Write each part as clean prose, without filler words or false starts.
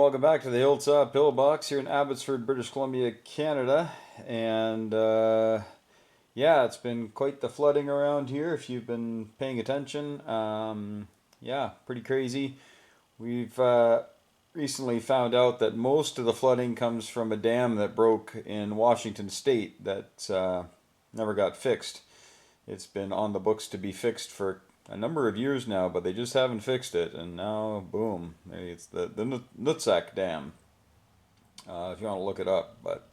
welcome back to the Hilltop Pillbox here in Abbotsford, British Columbia, Canada. And yeah, it's been quite the flooding around here if you've been paying attention. Yeah, pretty crazy. We've recently found out that most of the flooding comes from a dam that broke in Washington State that never got fixed. It's been on the books to be fixed for a number of years now, but they just haven't fixed it, and now, boom, it's the Nutsack Dam, if you want to look it up. But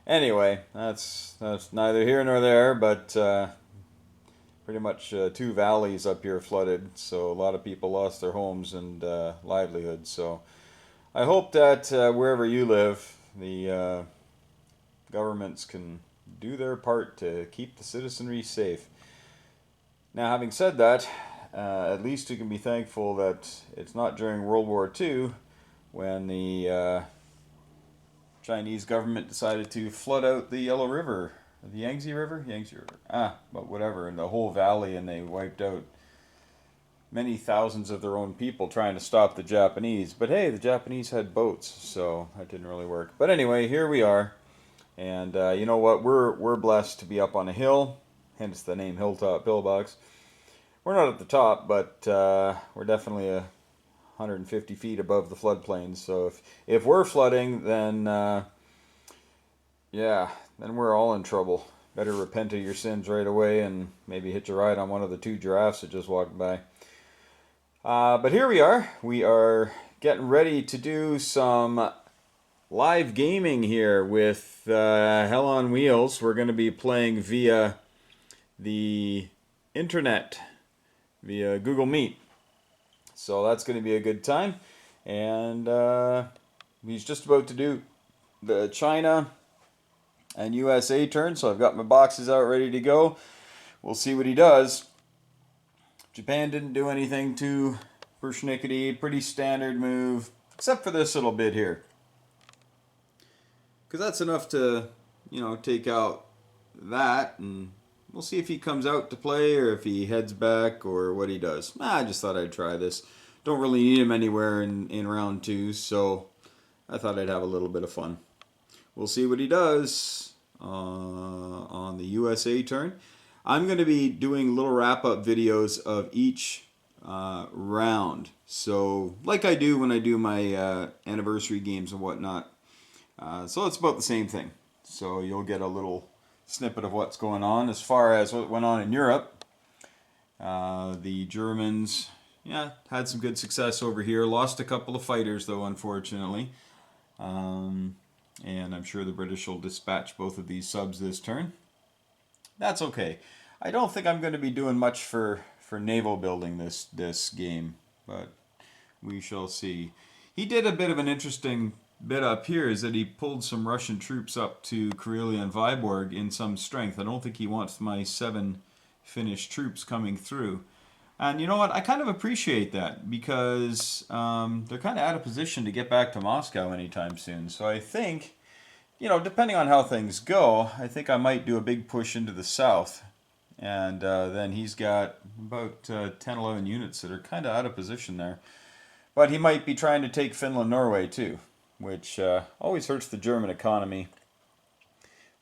anyway, that's neither here nor there, but pretty much two valleys up here flooded, so a lot of people lost their homes and livelihoods. So I hope that wherever you live, the governments can do their part to keep the citizenry safe. Now, having said that, at least you can be thankful that it's not during World War II when the Chinese government decided to flood out the Yellow River, the Yangtze River? Yangtze River. But whatever, in the whole valley, and they wiped out many thousands of their own people trying to stop the Japanese. But hey, the Japanese had boats, so that didn't really work. But anyway, here we are. And you know what? We're blessed to be up on a hill, hence the name Hilltop Pillbox. We're not at the top, but we're definitely 150 feet above the floodplain. So if we're flooding, then yeah, then we're all in trouble. Better repent of your sins right away and maybe hitch a ride on one of the two giraffes that just walked by. But here we are. We are getting ready to do some live gaming here with Hell on Wheels. We're going to be playing via the internet, via Google Meet. So that's going to be a good time. And he's just about to do the China and USA turn, so I've got my boxes out ready to go. We'll see what he does. Japan didn't do anything too persnickety, pretty standard move, except for this little bit here. Because that's enough to, take out that, and we'll see if he comes out to play or if he heads back or what he does. I just thought I'd try this. Don't really need him anywhere in round two, so I thought I'd have a little bit of fun. We'll see what he does on the USA turn. I'm going to be doing little wrap-up videos of each round. So, like I do when I do my anniversary games and whatnot. So it's about the same thing. So you'll get a little snippet of what's going on. As far as what went on in Europe, the Germans, had some good success over here. Lost a couple of fighters, though, unfortunately. And I'm sure the British will dispatch both of these subs this turn. That's okay. I don't think I'm going to be doing much for naval building this game, but we shall see. He did a bit of an interesting bit up here, is that he pulled some Russian troops up to Karelia and Vyborg in some strength. I don't think he wants my 7 Finnish troops coming through. And you know what? I kind of appreciate that, because they're kind of out of position to get back to Moscow anytime soon. So I think, depending on how things go, I think I might do a big push into the south. And then he's got about 10, 11 units that are kind of out of position there. But he might be trying to take Finland, Norway too, which always hurts the German economy.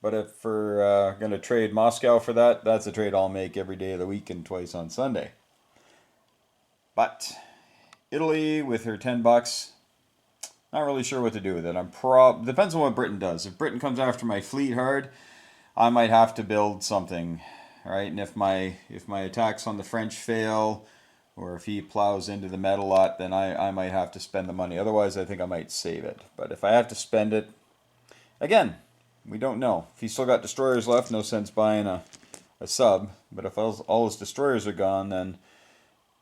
But if we're going to trade Moscow for that, that's a trade I'll make every day of the week and twice on Sunday. But Italy with her $10, not really sure what to do with it. Depends on what Britain does. If Britain comes after my fleet hard, I might have to build something, right? And if my attacks on the French fail, or if he plows into the Med a lot, then I might have to spend the money. Otherwise, I think I might save it. But if I have to spend it, again, we don't know. If he's still got destroyers left, no sense buying a sub. But if all his destroyers are gone, then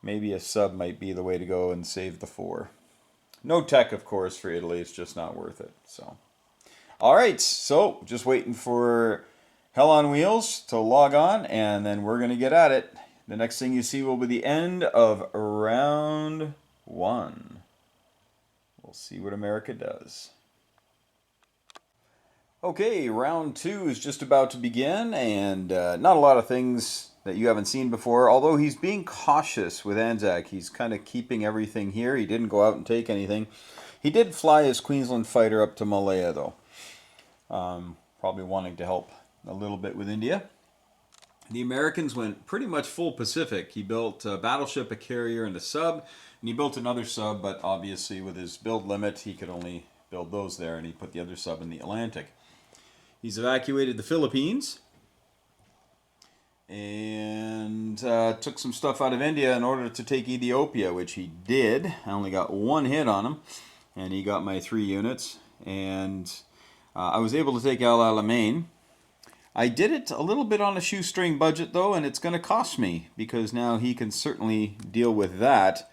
maybe a sub might be the way to go and save the 4. No tech, of course, for Italy. It's just not worth it. So, all right. So, just waiting for Hell on Wheels to log on, and then we're going to get at it. The next thing you see will be the end of round 1. We'll see what America does. Okay, round 2 is just about to begin, and not a lot of things that you haven't seen before, although he's being cautious with Anzac. He's kind of keeping everything here. He didn't go out and take anything. He did fly his Queensland fighter up to Malaya, though. Probably wanting to help a little bit with India. The Americans went pretty much full Pacific. He built a battleship, a carrier, and a sub. And he built another sub, but obviously with his build limit, he could only build those there, and he put the other sub in the Atlantic. He's evacuated the Philippines and took some stuff out of India in order to take Ethiopia, which he did. I only got one hit on him, and he got my 3 units. And I was able to take Al Alamein. I did it a little bit on a shoestring budget, though, and it's going to cost me, because now he can certainly deal with that.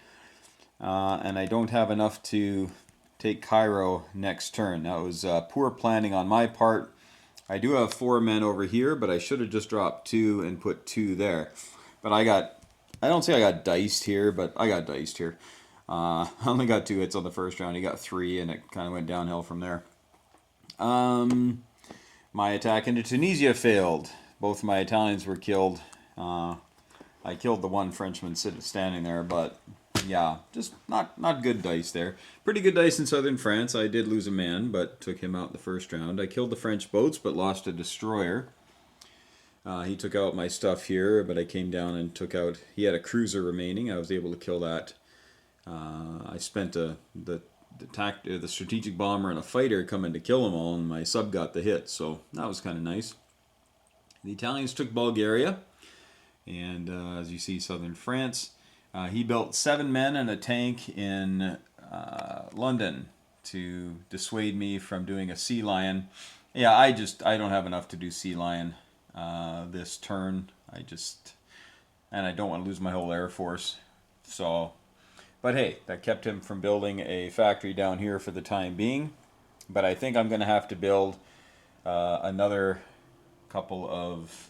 And I don't have enough to take Cairo next turn. That was poor planning on my part. I do have 4 men over here, but I should have just dropped 2 and put 2 there. But I don't say I got diced here, but I got diced here. I only got 2 hits on the first round. He got 3, and it kind of went downhill from there. My attack into Tunisia failed. Both my Italians were killed. I killed the one Frenchman standing there, but yeah, just not good dice there. Pretty good dice in southern France. I did lose a man, but took him out in the first round. I killed the French boats, but lost a destroyer. He took out my stuff here, but I came down and took out... He had a cruiser remaining. I was able to kill that. I spent the strategic bomber and a fighter coming to kill them all, and my sub got the hit, so that was kind of nice. The Italians took Bulgaria, and as you see, southern France. He built 7 men and a tank in London to dissuade me from doing a Sea Lion. Yeah, I don't have enough to do Sea Lion this turn. And I don't want to lose my whole Air Force, so... But hey, that kept him from building a factory down here for the time being. But I think I'm going to have to build another couple of...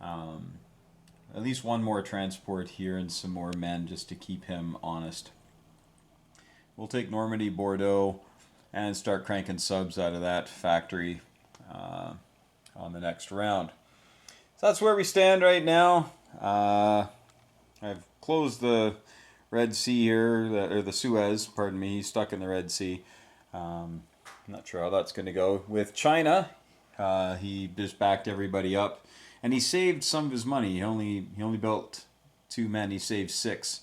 at least one more transport here and some more men just to keep him honest. We'll take Normandy, Bordeaux, and start cranking subs out of that factory on the next round. So that's where we stand right now. I've closed the Red Sea here, or the Suez, pardon me. He's stuck in the Red Sea. I'm not sure how that's going to go. With China, he just backed everybody up. And he saved some of his money. He only built 2 men. He saved 6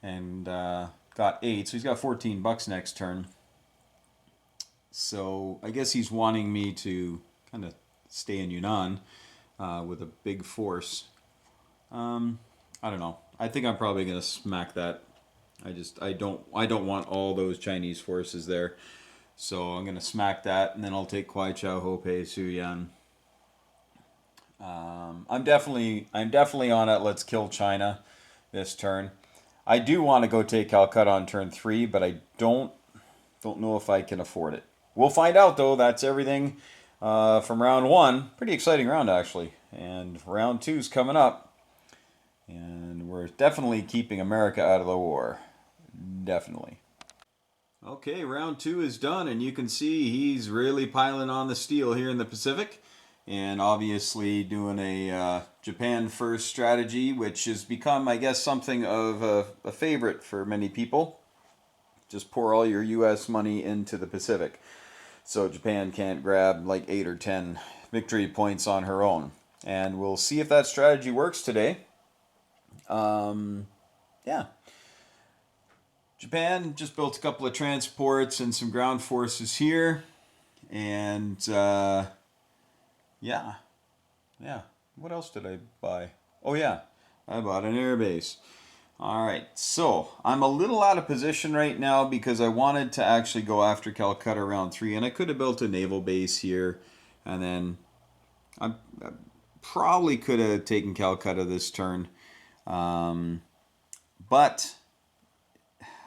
and got 8. So he's got $14 next turn. So I guess he's wanting me to kind of stay in Yunnan with a big force. I don't know. I think I'm probably gonna smack that. I don't want all those Chinese forces there. So I'm gonna smack that, and then I'll take Kwai Chao, Hopei, Suyan. I'm definitely on it. Let's kill China this turn. I do want to go take Calcutta on turn 3, but I don't know if I can afford it. We'll find out, though. That's everything from round 1. Pretty exciting round, actually. And round 2 is coming up. And we're definitely keeping America out of the war. Definitely. Okay, round 2 is done, and you can see he's really piling on the steel here in the Pacific. And obviously doing a Japan first strategy, which has become, I guess, something of a favorite for many people. Just pour all your U.S. money into the Pacific. So Japan can't grab like 8 or 10 victory points on her own. And we'll see if that strategy works today. Yeah. Japan just built a couple of transports and some ground forces here. And... Yeah. What else did I buy? Oh yeah, I bought an air base. Alright, so I'm a little out of position right now because I wanted to actually go after Calcutta round 3, and I could have built a naval base here, and then I probably could have taken Calcutta this turn. But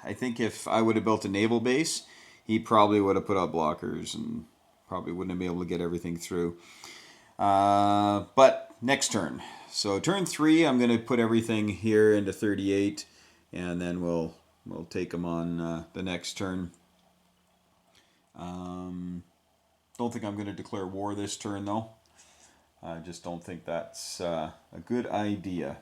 I think if I would have built a naval base, he probably would have put up blockers and probably wouldn't have been able to get everything through. But next turn. So turn 3, I'm going to put everything here into 38, and then we'll take them on the next turn. Don't think I'm going to declare war this turn, though. I just don't think that's a good idea.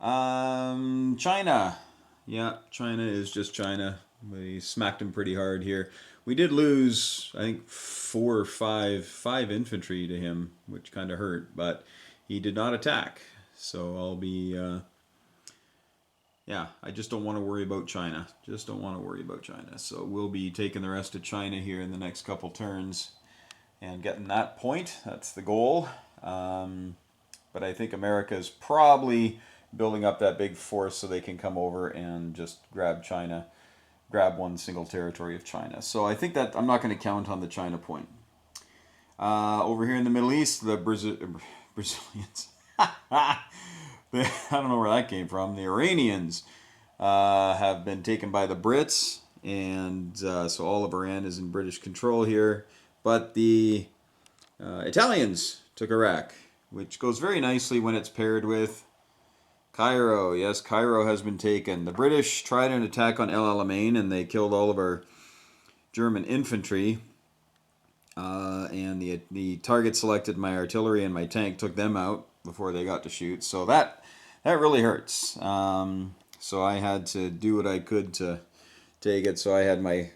China. Yeah, China is just China. We smacked him pretty hard here. We did lose, I think, five infantry to him, which kind of hurt, but he did not attack. So I'll be, yeah, I just don't want to worry about China. Just don't want to worry about China. So we'll be taking the rest of China here in the next couple turns and getting that point. That's the goal. But I think America is probably building up that big force so they can come over and just grab China, grab one single territory of China. So I think that I'm not going to count on the China point. Over here in the Middle East, the Brazilians. I don't know where that came from. The Iranians have been taken by the Brits, and so all of Iran is in British control here. But the Italians took Iraq, which goes very nicely when it's paired with Cairo. Yes, Cairo has been taken. The British tried an attack on El Alamein, and they killed all of our German infantry. And the target selected my artillery and my tank took them out before they got to shoot. So that really hurts. So I had to do what I could to take it. So I had my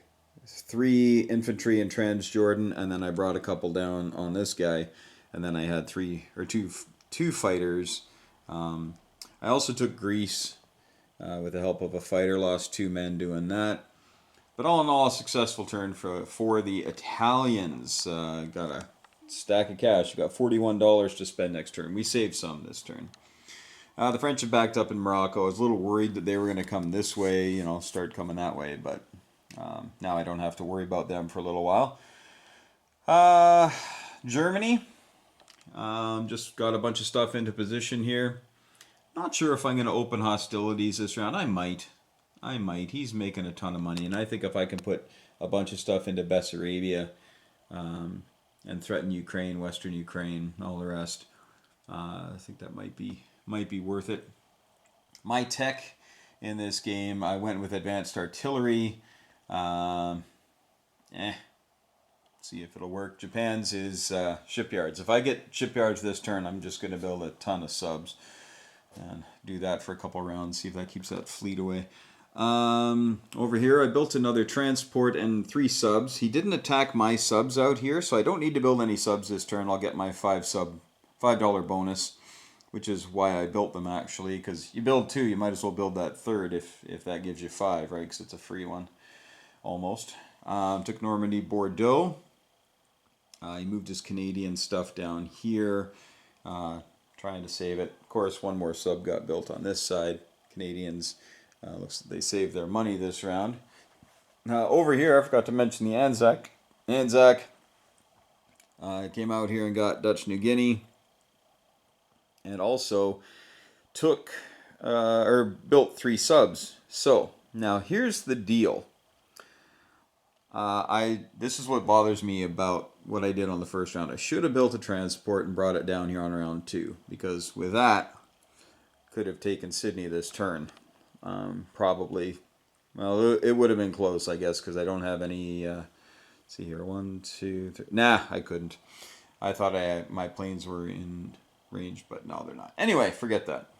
3 infantry in Transjordan, and then I brought a couple down on this guy, and then I had two fighters. I also took Greece with the help of a fighter, lost 2 men doing that. But all in all, a successful turn for the Italians. Got a stack of cash. Got $41 to spend next turn. We saved some this turn. The French have backed up in Morocco. I was a little worried that they were going to come this way, start coming that way. But now I don't have to worry about them for a little while. Germany. Just got a bunch of stuff into position here. Not sure if I'm going to open hostilities this round. I might. He's making a ton of money, and I think if I can put a bunch of stuff into Bessarabia and threaten Ukraine, Western Ukraine, all the rest, I think that might be worth it. My tech in this game, I went with advanced artillery. See if it'll work. Japan's is shipyards. If I get shipyards this turn, I'm just going to build a ton of subs and do that for a couple rounds. See if that keeps that fleet away. Over here, I built another transport and 3 subs. He didn't attack my subs out here, so I don't need to build any subs this turn. I'll get my $5 bonus, which is why I built them actually. Because you build 2, you might as well build that 3rd if that gives you 5, right? Because it's a free one, almost. Took Normandy, Bordeaux. He moved his Canadian stuff down here, trying to save it. Of course, one more sub got built on this side. Canadians, looks like they saved their money this round. Over here, I forgot to mention the Anzac. Anzac came out here and got Dutch New Guinea, and also took or built 3 subs. So now here's the deal. This is what bothers me about what I did on the first round. I should have built a transport and brought it down here on round 2, because with that, could have taken Sydney this turn. Probably, well, it would have been close, I guess, because I don't have any. See here, 1, 2, 3. Nah, I couldn't. I thought my planes were in range, but no, they're not. Anyway, forget that.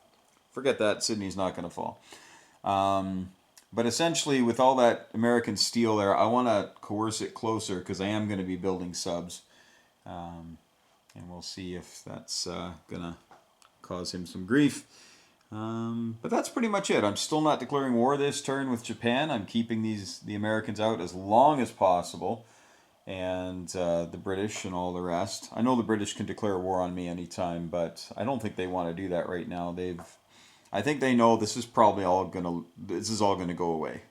Forget that. Sydney's not going to fall. But essentially, with all that American steel there, I want to coerce it closer because I am going to be building subs. And we'll see if that's going to cause him some grief. But that's pretty much it. I'm still not declaring war this turn with Japan. I'm keeping the Americans out as long as possible. And the British and all the rest. I know the British can declare war on me anytime, but I don't think they want to do that right now. I think they know this is probably all going to go away.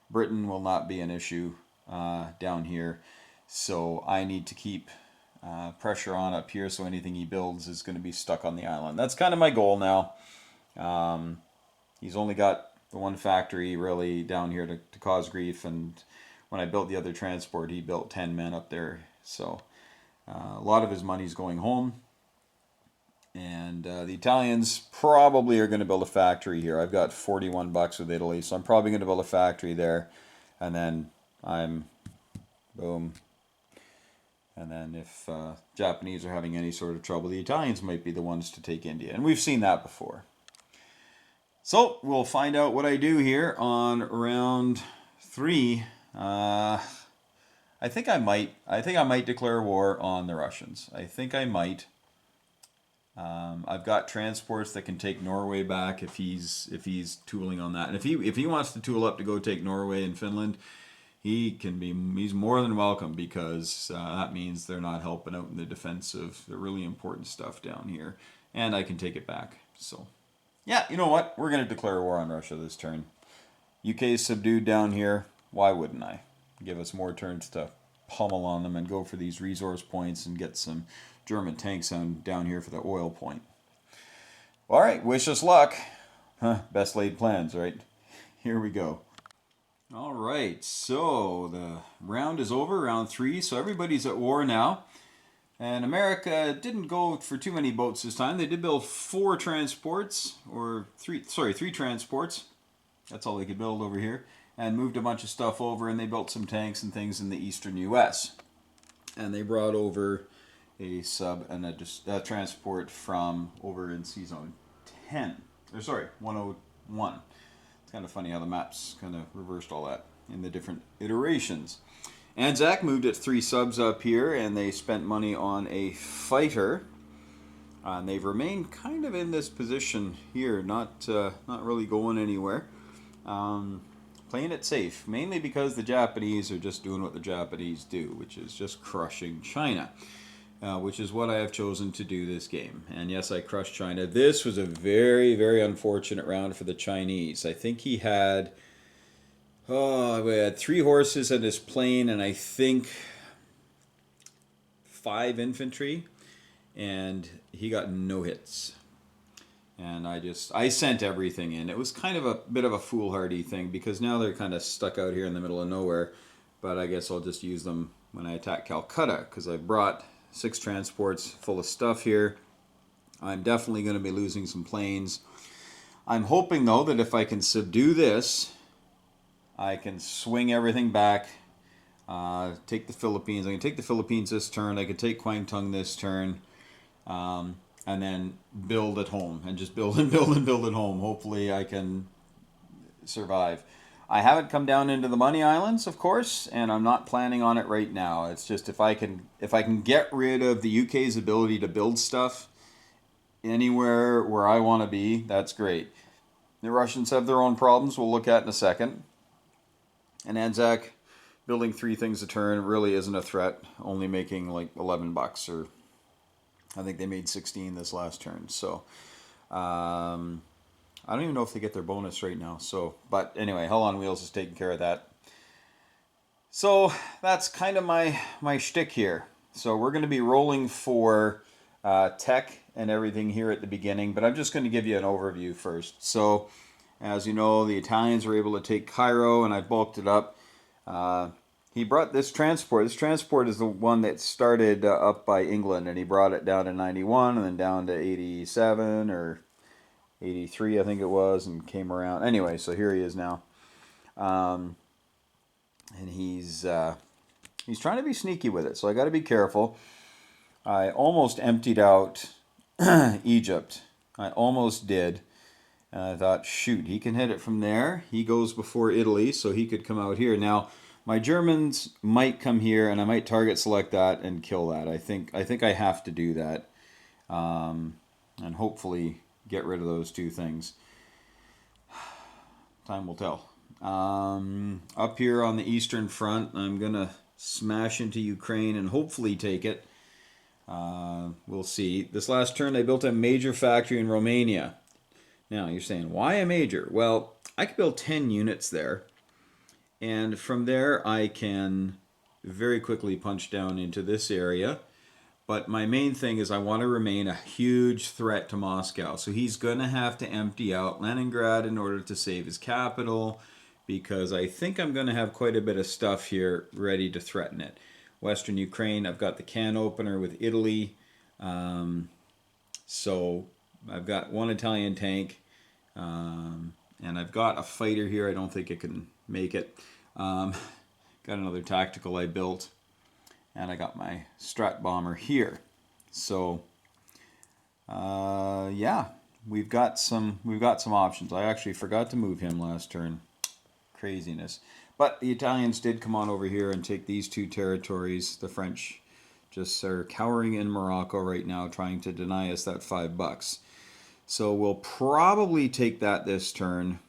Britain will not be an issue down here, so I need to keep pressure on up here so anything he builds is going to be stuck on the island. That's kind of my goal now. He's only got the one factory really down here to cause grief, and when I built the other transport, he built 10 men up there, so a lot of his money's going home. And the Italians probably are going to build a factory here. I've got $41 with Italy, so I'm probably going to build a factory there. And then boom. And then if Japanese are having any sort of trouble, the Italians might be the ones to take India. And we've seen that before. So we'll find out what I do here on round 3. I think I might. I think I might declare war on the Russians. I think I might. I've got transports that can take Norway back if he's tooling on that, and if he wants to tool up to go take Norway and Finland, he's more than welcome, because that means they're not helping out in the defense of the really important stuff down here, and I can take it back. So, yeah, you know what? We're gonna declare war on Russia this turn. UK is subdued down here. Why wouldn't I? Give us more turns to pummel on them and go for these resource points and get some German tanks down here for the oil point. All right, wish us luck. Best laid plans, right? Here we go. All right, so the round is over, round 3. So everybody's at war now. And America didn't go for too many boats this time. They did build 4 transports, or 3 transports. That's all they could build over here. And moved a bunch of stuff over, and they built some tanks and things in the eastern U.S. And they brought over a sub and a transport from over in C-Zone 101. It's kind of funny how the maps kind of reversed all that in the different iterations. Anzac moved its 3 subs up here, and they spent money on a fighter. And they've remained kind of in this position here, not really going anywhere. Playing it safe, mainly because the Japanese are just doing what the Japanese do, which is just crushing China, which is what I have chosen to do this game. And yes, I crushed China. This was a very, very unfortunate round for the Chinese. I think he had, we had 3 horses and his plane, and I think 5 infantry, and he got no hits. And I sent everything in. It was kind of a bit of a foolhardy thing, because now they're kind of stuck out here in the middle of nowhere. But I guess I'll just use them when I attack Calcutta, because I brought 6 transports full of stuff here. I'm definitely going to be losing some planes. I'm hoping, though, that if I can subdue this, I can swing everything back, take the Philippines. I can take the Philippines this turn. I can take Kwangtung this turn. And then build at home, and just build and build and build at home. Hopefully I can survive. I haven't come down into the Money Islands, of course, and I'm not planning on it right now. It's just if I can get rid of the UK's ability to build stuff anywhere where I want to be, that's great. The Russians have their own problems we'll look at in a second. And Anzac building 3 things a turn really isn't a threat, only making like $11, or I think they made 16 this last turn. So I don't even know if they get their bonus right now. So, but anyway, Hell on Wheels is taking care of that. So that's kind of my shtick here. So we're going to be rolling for tech and everything here at the beginning, but I'm just going to give you an overview first. So as you know, the Italians were able to take Cairo, and I bulked it up. He brought this transport. This transport is the one that started up by England, and he brought it down to 91 and then down to 87 or 83, I think it was, and came around. Anyway, so here he is now. And he's trying to be sneaky with it, so I got to be careful. I almost emptied out Egypt. I almost did. And I thought, shoot, he can hit it from there. He goes before Italy, so he could come out here. Now, my Germans might come here, and I might target select that and kill that. I think I have to do that, and hopefully get rid of those 2 things. Time will tell. Up here on the Eastern Front, I'm going to smash into Ukraine and hopefully take it. We'll see. This last turn, they built a major factory in Romania. Now, you're saying, why a major? Well, I could build 10 units there. And from there, I can very quickly punch down into this area. But my main thing is I want to remain a huge threat to Moscow. So he's going to have to empty out Leningrad in order to save his capital, because I think I'm going to have quite a bit of stuff here ready to threaten it. Western Ukraine, I've got the can opener with Italy. So I've got 1 Italian tank. And I've got a fighter here. I don't think it can make it. Got another tactical I built, and I got my Strat bomber here. So yeah, we've got some options. I actually forgot to move him last turn. Craziness. But the Italians did come on over here and take these two territories. The French just are cowering in Morocco right now, trying to deny us that $5. So we'll probably take that this turn,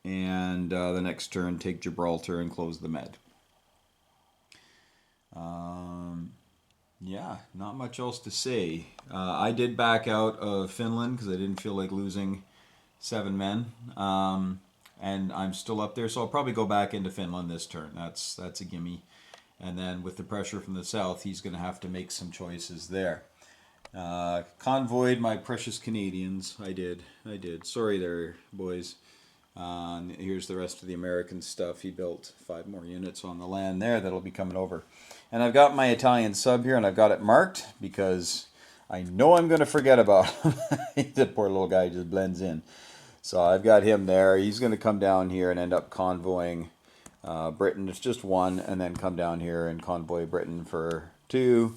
and the next turn take Gibraltar and close the Med. Yeah, not much else to say. I did back out of Finland because I didn't feel like losing 7 men. And I'm still up there, so I'll probably go back into Finland this turn. That's a gimme. And then with the pressure from the south, he's going to have to make some choices there. Convoyed my precious Canadians. I did. Sorry there, boys. Here's the rest of the American stuff. He built 5 more units on the land there that'll be coming over. And I've got my Italian sub here, and I've got it marked because I know I'm going to forget about him. The poor little guy just blends in. So I've got him there. He's going to come down here and end up convoying Britain. It's just 1, and then come down here and convoy Britain for 2.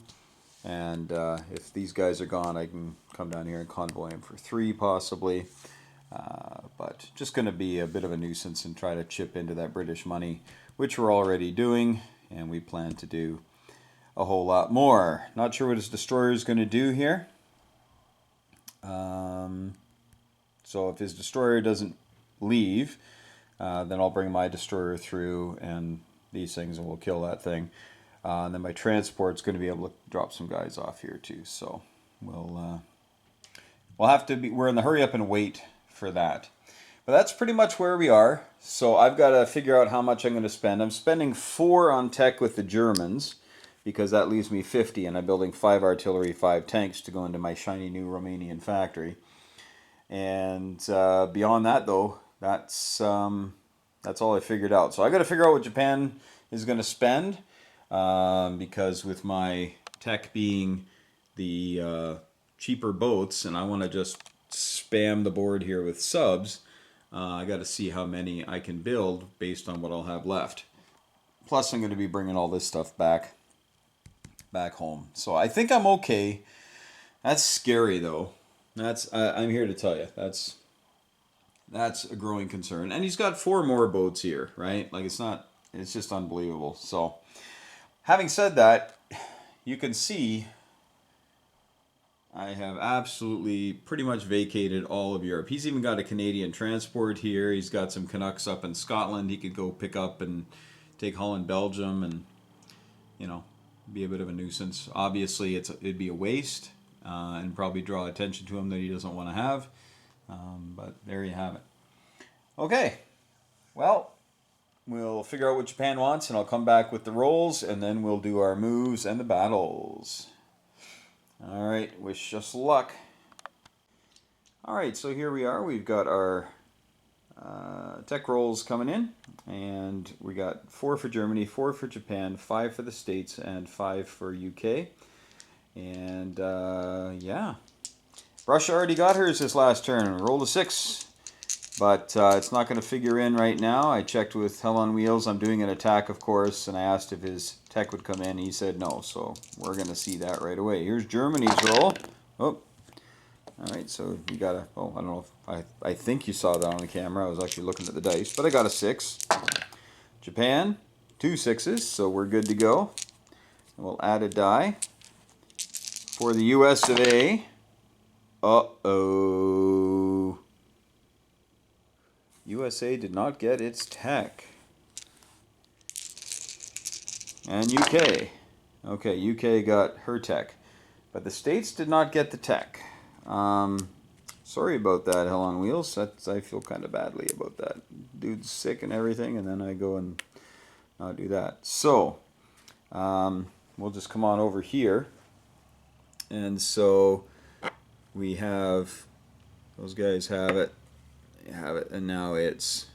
And if these guys are gone, I can come down here and convoy him for 3 possibly. But just going to be a bit of a nuisance and try to chip into that British money, which we're already doing, and we plan to do a whole lot more. Not sure what his destroyer is going to do here. So if his destroyer doesn't leave, then I'll bring my destroyer through and these things, and we'll kill that thing. And then my transport's going to be able to drop some guys off here too. So we'll have to be. We're in the hurry up and wait for that. But that's pretty much where we are. So I've got to figure out how much I'm going to spend. I'm spending 4 on tech with the Germans because that leaves me 50, and I'm building 5 artillery, 5 tanks to go into my shiny new Romanian factory. And beyond that, though, that's all I figured out. So I got to figure out what Japan is going to spend, because with my tech being the cheaper boats, and I want to just spam the board here with subs, I got to see how many I can build based on what I'll have left. Plus, I'm going to be bringing all this stuff back home. So I think I'm okay. That's scary, though. I'm here to tell you, that's a growing concern. And he's got 4 more boats here, right? Like, it's just unbelievable. So, having said that, you can see I have absolutely pretty much vacated all of Europe. He's even got a Canadian transport here. He's got some Canucks up in Scotland he could go pick up and take Holland, Belgium, and, be a bit of a nuisance. Obviously, it'd be a waste. And probably draw attention to him that he doesn't want to have. But there you have it. Okay. Well, we'll figure out what Japan wants, and I'll come back with the rolls, and then we'll do our moves and the battles. All right. Wish us luck. All right. So here we are. We've got our tech rolls coming in, and we got 4 for Germany, 4 for Japan, 5 for the States, and 5 for UK. And, yeah. Russia already got hers this last turn. Rolled a 6. But it's not going to figure in right now. I checked with Hell on Wheels. I'm doing an attack, of course. And I asked if his tech would come in. He said no. So we're going to see that right away. Here's Germany's roll. Oh. All right. So you got a... Oh, I don't know if... I think you saw that on the camera. I was actually looking at the dice. But I got a 6. Japan. 2 6s. So we're good to go. And we'll add a die. For the US of A, USA did not get its tech. And UK. Okay, UK got her tech. But the States did not get the tech. Sorry about that, Hell on Wheels. I feel kind of badly about that. Dude's sick and everything, and then I go and not do that. So, we'll just come on over here. And so we have, those guys have it, and now that's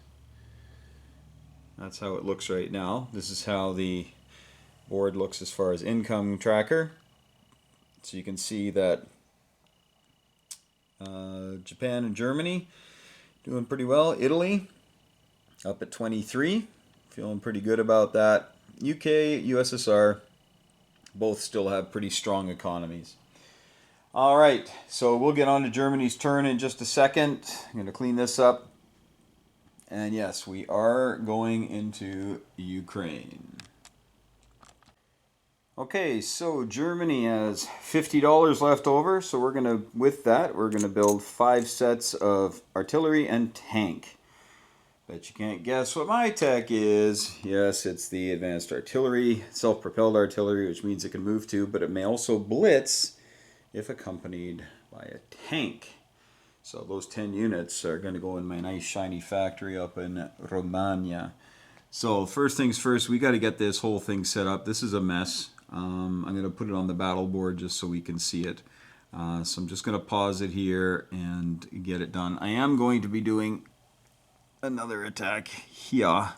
how it looks right now. This is how the board looks as far as income tracker. So you can see that Japan and Germany doing pretty well. Italy up at 23, feeling pretty good about that. UK, USSR, both still have pretty strong economies. All right, so we'll get on to Germany's turn in just a second. I'm going to clean this up. And yes, we are going into Ukraine. Okay, so Germany has $50 left over, so with that, we're gonna build 5 sets of artillery and tank. Bet you can't guess what my tech is. Yes, it's the advanced artillery, self-propelled artillery, which means it can move too, but it may also blitz if accompanied by a tank. So those 10 units are gonna go in my nice shiny factory up in Romania. So first things first, we gotta get this whole thing set up. This is a mess. I'm going to put it on the battle board just so we can see it. So I'm just going to pause it here and get it done. I am going to be doing another attack here.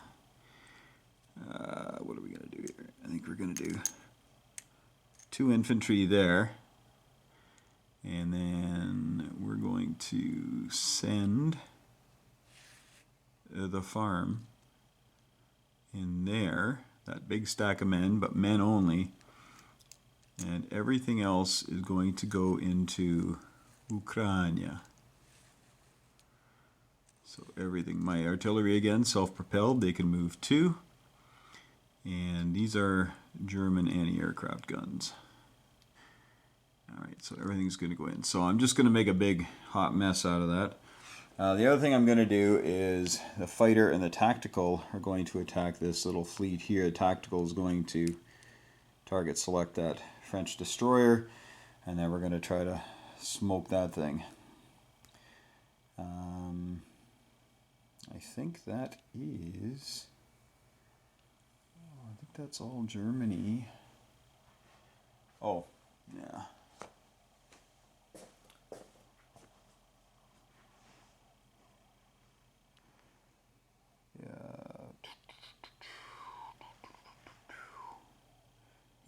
What are we going to do here? I think we're going to do 2 infantry there. And then we're going to send the farm in there. That big stack of men, but men only. And everything else is going to go into Ukraine. So everything, my artillery again, self-propelled, they can move too. And these are German anti-aircraft guns. Alright, so everything's going to go in. So I'm just going to make a big hot mess out of that. The other thing I'm going to do is the fighter and the tactical are going to attack this little fleet here. The tactical is going to target select that French destroyer, and then we're going to try to smoke that thing. I think that is... I think that's all Germany. Oh, yeah.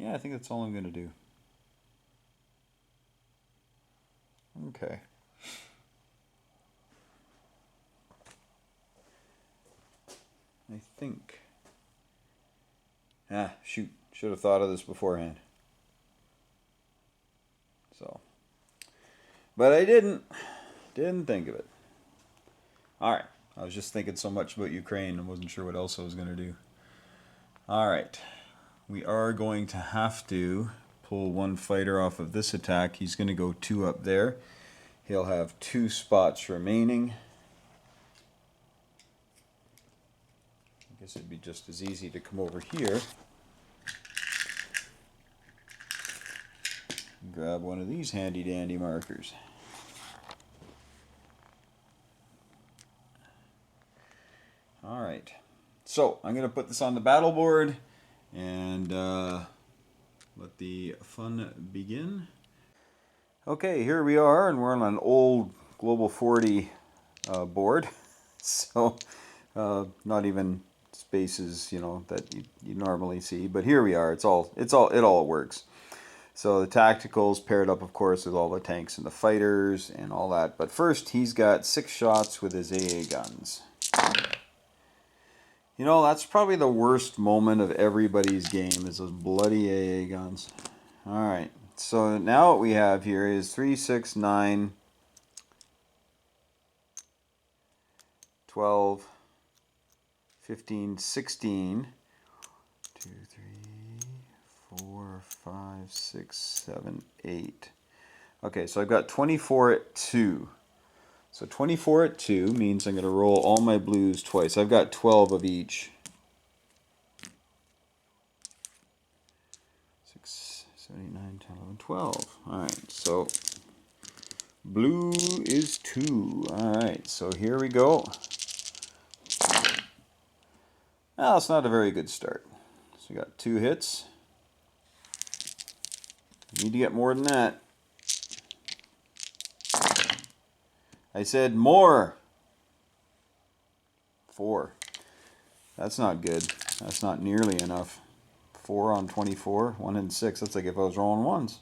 Yeah, I think that's all I'm going to do. Okay. I think. Ah, shoot. Should have thought of this beforehand. So. But I didn't. Didn't think of it. Alright. I was just thinking so much about Ukraine and wasn't sure what else I was going to do. Alright. We are going to have to pull 1 fighter off of this attack. He's going to go 2 up there. He'll have 2 spots remaining. I guess it'd be just as easy to come over here. And grab one of these handy dandy markers. Alright. So, I'm going to put this on the battle board. And let the fun begin. Okay, here we are, and we're on an old Global 40 board. So, not even spaces, you know, that you normally see. But here we are. It all works. So the tacticals paired up, of course, with all the tanks and the fighters and all that. But first, he's got 6 shots with his AA guns. You know, that's probably the worst moment of everybody's game, is those bloody AA guns. Alright, so now what we have here is 3, 6, 9, 12, 15, 16, 2, 3, 4, 5, 6, 7, 8. Okay, so I've got 24 at 2. So 24 at 2 means I'm going to roll all my blues twice. I've got 12 of each. 6, 7, 8, 9, 10, 11, 12. Alright, so blue is 2. Alright, so here we go. Well, it's not a very good start. So we got 2 hits. Need to get more than that. I said more. 4. That's not good. That's not nearly enough. 4 on 24. 1 and 6. That's like if I was rolling ones.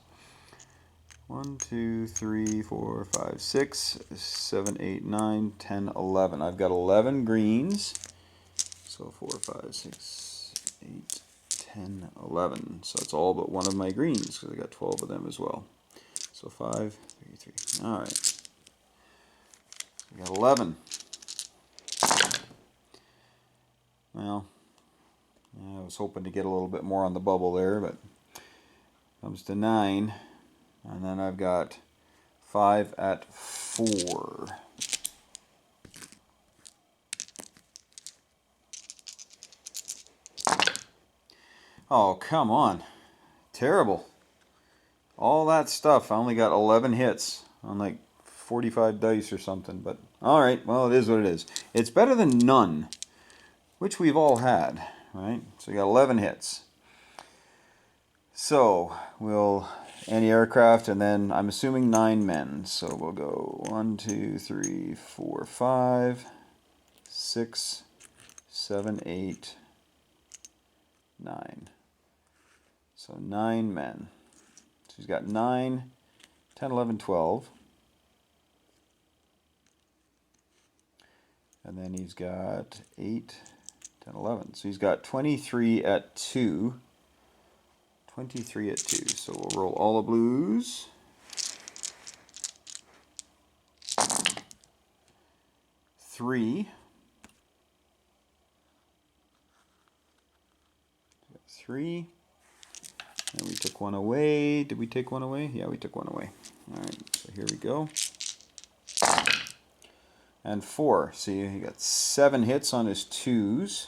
1, 2, 3, 4, 5, 6, 7, 8, 9, 10, 11. I've got 11 greens. So 4, 5, 6, 8, 10, 11. So it's all but one of my greens because I got 12 of them as well. So 5, 3, 3. All right. We got 11. Well, I was hoping to get a little bit more on the bubble there, but comes to 9. And then I've got 5 at 4. Oh, come on. Terrible. All that stuff. I only got 11 hits on like 45 dice or something. But alright, well, it is what it is. It's better than none, which we've all had, right? So you got 11 hits. So we'll anti-aircraft, and then I'm assuming 9 men. So we'll go 1, 2, 3, 4, 5, 6, 7, 8, 9. So 9 men. So he's got 9, 10, 11, 12. And then he's got 8, 10, 11. So he's got 23 at 2. 23 at 2. So we'll roll all the blues. Three. 3. And we took one away. Did we take one away? Yeah, we took one away. Alright, so here we go. And 4. See, he got 7 hits on his 2s.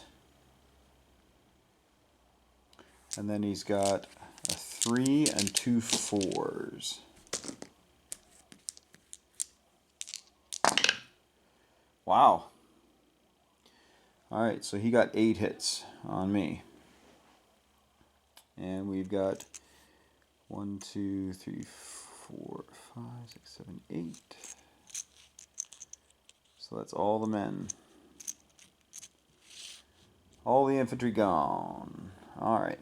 And then he's got a 3 and 2 4s. Wow. Alright, so he got 8 hits on me. And we've got 1, 2, 3, 4, 5, 6, 7, 8. So that's all the men. All the infantry gone. Alright.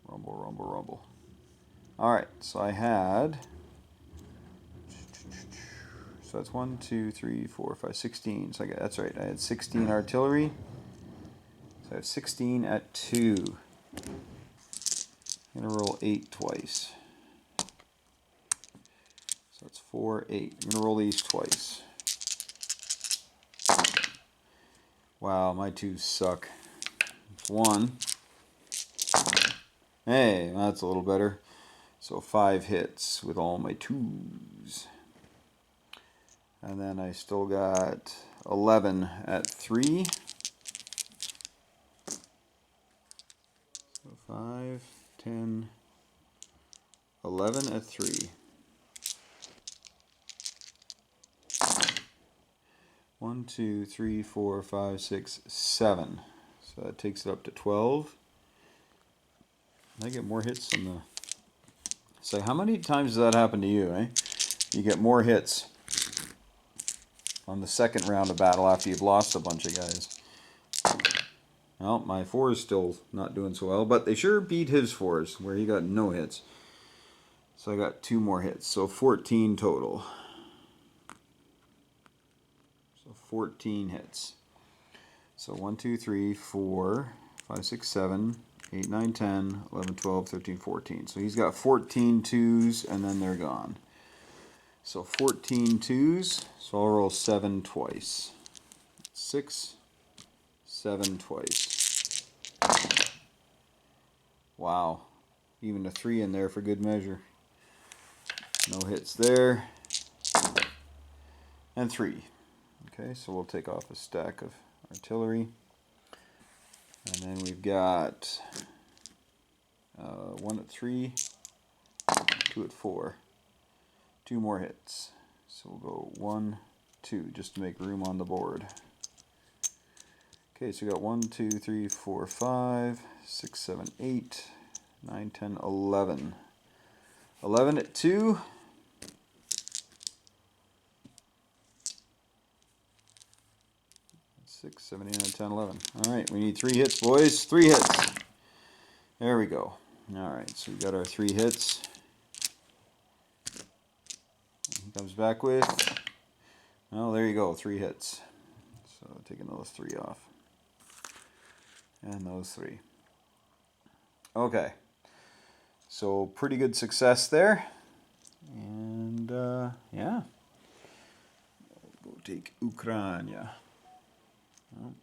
Rumble, rumble, rumble. Alright, so I had... So that's 1, 2, 3, 4, 5, 16. So that's right, I had 16 artillery. So I have 16 at 2. I'm going to roll 8 twice. So that's 4, 8. I'm going to roll these twice. Wow, my 2s suck. 1. Hey, that's a little better. So 5 hits with all my 2s. And then I still got 11 at 3. So 5, 10, 11 at 3. 1, 2, 3, 4, 5, 6, 7. So that takes it up to 12. I get more hits on the... So how many times does that happen to you, eh? You get more hits on the second round of battle after you've lost a bunch of guys. Well, my 4 is still not doing so well, but they sure beat his 4s, where he got no hits. So I got 2 more hits, so 14 total. So 14 hits. So 1, 2, 3, 4, 5, 6, 7, 8, 9, 10, 11, 12, 13, 14. So he's got 14 2s, and then they're gone. So 14 2s, so I'll roll 7 twice. 6, 7 twice. Wow. Even a 3 in there for good measure. No hits there. And 3. Okay, so we'll take off a stack of artillery. And then we've got 1 at 3, 2 at 4. 2 more hits. So we'll go 1, 2, just to make room on the board. Okay, so we got 1, 2, 3, 4, 5, 6, 7, 8, 9, 10, 11. 11 at 2. 6, 7, 8, 9, 10, 11. Alright, we need 3 hits, boys. 3 hits. There we go. Alright, so we got our 3 hits. He comes back with... Well, there you go, 3 hits. So taking those 3 off. And those 3. Okay. So pretty good success there. And yeah. We'll go take Ukraine. Oh.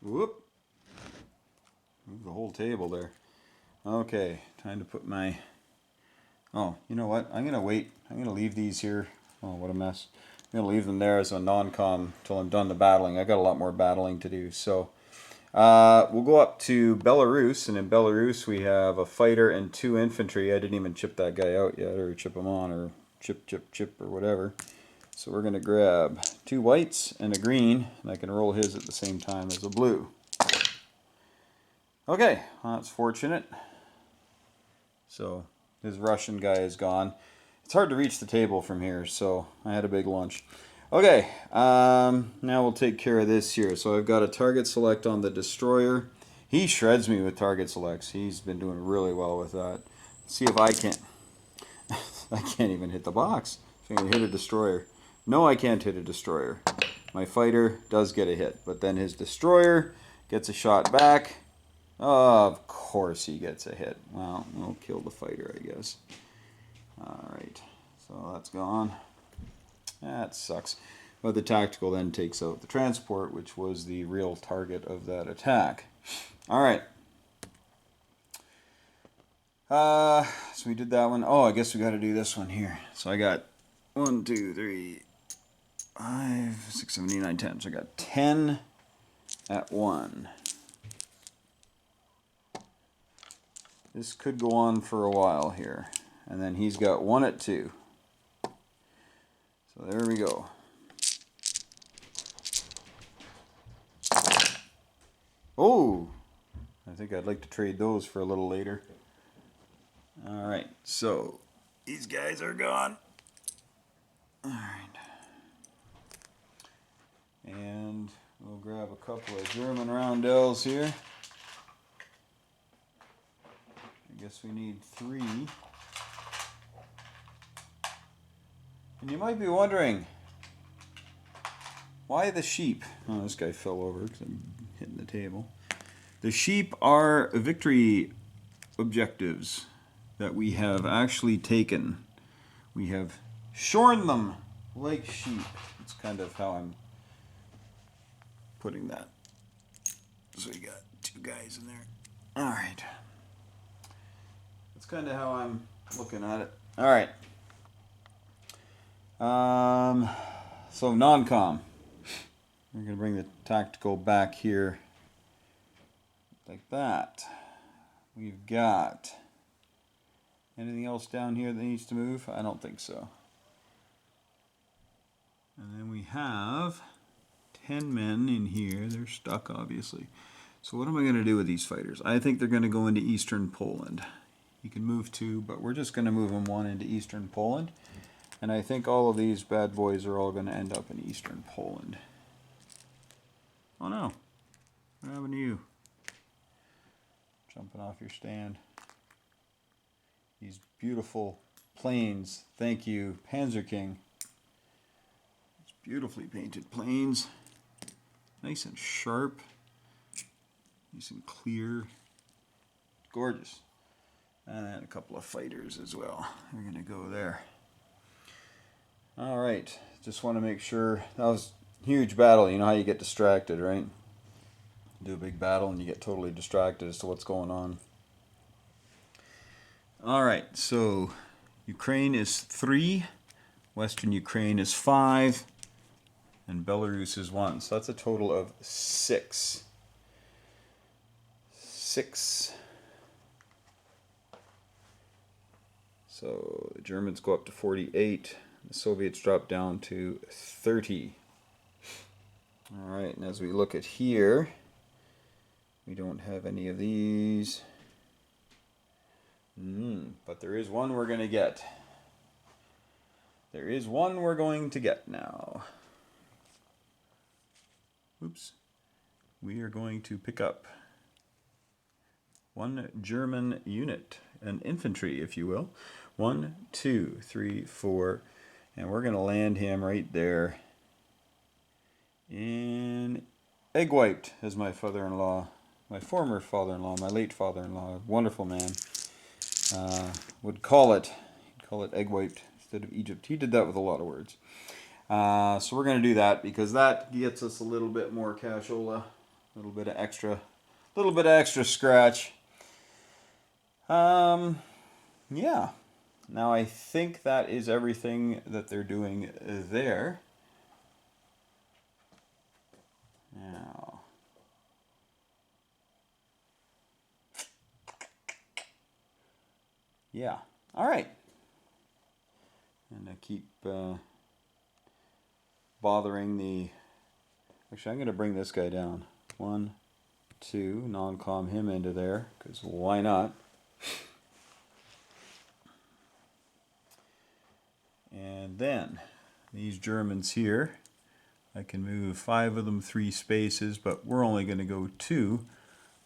Whoop. Move the whole table there. Okay, time to put my... Oh, you know what? I'm going to wait. I'm going to leave these here. Oh, what a mess. I'm going to leave them there as a non-com until I'm done the battling. I got a lot more battling to do. So we'll go up to Belarus, and in Belarus we have a fighter and 2 infantry. I didn't even chip that guy out yet, or chip him on, or chip, or whatever. So we're going to grab 2 whites and a green, and I can roll his at the same time as a blue. Okay, well, that's fortunate. So his Russian guy is gone. It's hard to reach the table from here, so I had a big lunch. Okay, now we'll take care of this here. So I've got a target select on the destroyer. He shreds me with target selects. He's been doing really well with that. Let's see if I can. I can't even hit the box. So I can hit a destroyer. No, I can't hit a destroyer. My fighter does get a hit, but then his destroyer gets a shot back. Oh, of course he gets a hit. Well, we'll kill the fighter, I guess. Alright, so that's gone. That sucks. But the tactical then takes out the transport, which was the real target of that attack. Alright. So we did that one. Oh, I guess we got to do this one here. So I got 1, 2, 3, 5, 6, 7, 8, 9, 10. So I got 10 at 1. This could go on for a while here. And then he's got 1 at 2. So there we go. Oh! I think I'd like to trade those for a little later. Alright, so these guys are gone. Alright. And we'll grab a couple of German roundels here. I guess we need 3. And you might be wondering, why the sheep? Oh, this guy fell over because I'm hitting the table. The sheep are victory objectives that we have actually taken. We have shorn them like sheep. That's kind of how I'm putting that. So you got 2 guys in there. All right. That's kind of how I'm looking at it. All right. So non-com. We're going to bring the tactical back here like that. We've got anything else down here that needs to move? I don't think so. And then we have 10 men in here. They're stuck, obviously. So what am I going to do with these fighters? I think they're going to go into eastern Poland. You can move 2, but we're just going to move them 1 into eastern Poland. And I think all of these bad boys are all going to end up in eastern Poland. Oh no. What happened to you? Jumping off your stand. These beautiful planes. Thank you, Panzer King. These beautifully painted planes. Nice and sharp. Nice and clear. Gorgeous. And then a couple of fighters as well. We're going to go there. Alright, just want to make sure. That was a huge battle. You know how you get distracted, right? Do a big battle and you get totally distracted as to what's going on. Alright, so Ukraine is 3, Western Ukraine is 5, and Belarus is 1. So that's a total of 6. 6. So the Germans go up to 48. The Soviets drop down to 30. Alright, and as we look at here, we don't have any of these. But there is one we're going to get. There is one we're going to get now. Oops. We are going to pick up 1 German unit, an infantry, if you will. 1, 2, 3, 4. And we're going to land him right there in Egg Wiped, as my father-in-law, my former father-in-law, my late father-in-law, wonderful man, would call it. He'd call it Egg Wiped instead of Egypt. He did that with a lot of words. So we're going to do that because that gets us a little bit more cashola, a little bit of extra scratch. Yeah. Now I think that is everything that they're doing there. Now, yeah. All right. And I keep bothering the... Actually, I'm going to bring this guy down. 1, 2, non-com him into there, because why not? And then, these Germans here, I can move 5 of them 3 spaces, but we're only going to go 2.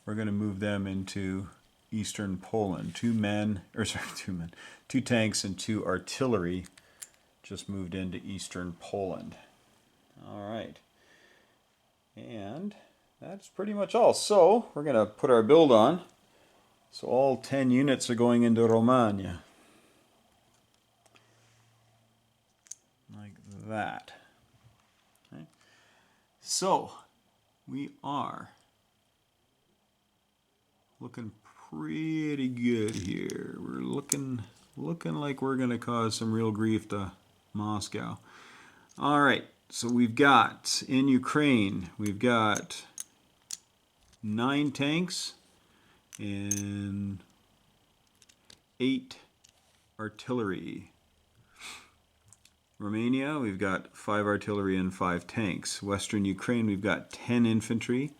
We're going to move them into Eastern Poland. 2 tanks and 2 artillery just moved into Eastern Poland. All right. And that's pretty much all. So we're going to put our build on. So all 10 units are going into Romania. Like that. Okay. So we are looking pretty good here. We're looking like we're going to cause some real grief to Moscow. All right. So we've got, in Ukraine, we've got 9 tanks and 8 artillery. Romania, we've got 5 artillery and 5 tanks. Western Ukraine, we've got 10 infantry.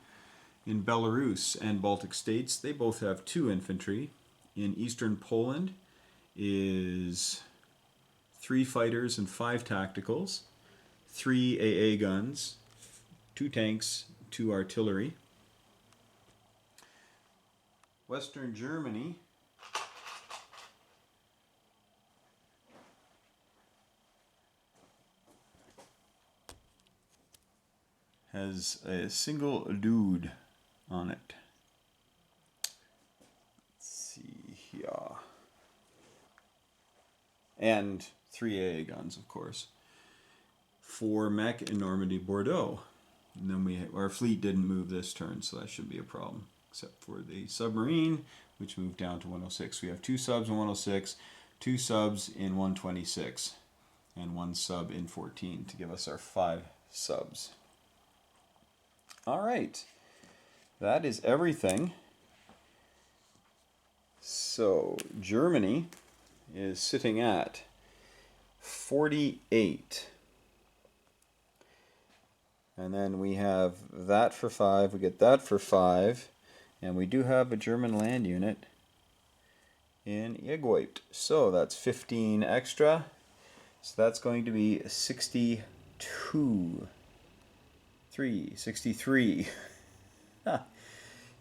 In Belarus and Baltic states, they both have 2 infantry. In Eastern Poland is 3 fighters and 5 tacticals. 3 AA guns, 2 tanks, 2 artillery. Western Germany has a single dude on it. Let's see here. And 3 AA guns, of course. 4 mech in Normandy, Bordeaux. And then our fleet didn't move this turn, so that shouldn't be a problem. Except for the submarine, which moved down to 106. We have 2 subs in 106, 2 subs in 126, and 1 sub in 14 to give us our 5 subs. All right. That is everything. So Germany is sitting at 48. And then we have that for 5, we get that for 5, and we do have a German land unit in Egypt. So that's 15 extra. So that's going to be 63.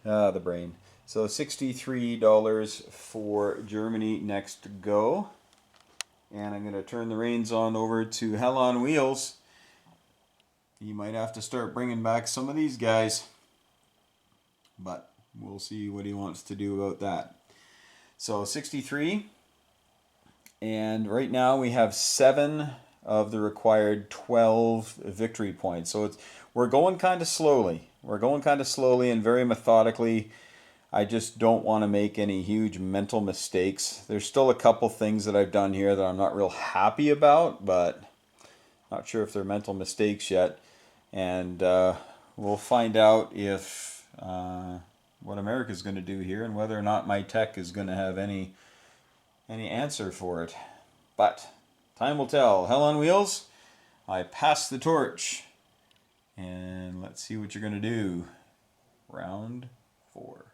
The brain. So $63 for Germany next go. And I'm going to turn the reins on over to Hell on Wheels. He might have to start bringing back some of these guys. But we'll see what he wants to do about that. So 63. And right now we have 7 of the required 12 victory points. So we're going kind of slowly. We're going kind of slowly and very methodically. I just don't want to make any huge mental mistakes. There's still a couple things that I've done here that I'm not real happy about, but not sure if they're mental mistakes yet. And we'll find out if what America's going to do here and whether or not my tech is going to have any answer for it. But time will tell. Hell on Wheels, I pass the torch. And let's see what you're going to do. Round 4.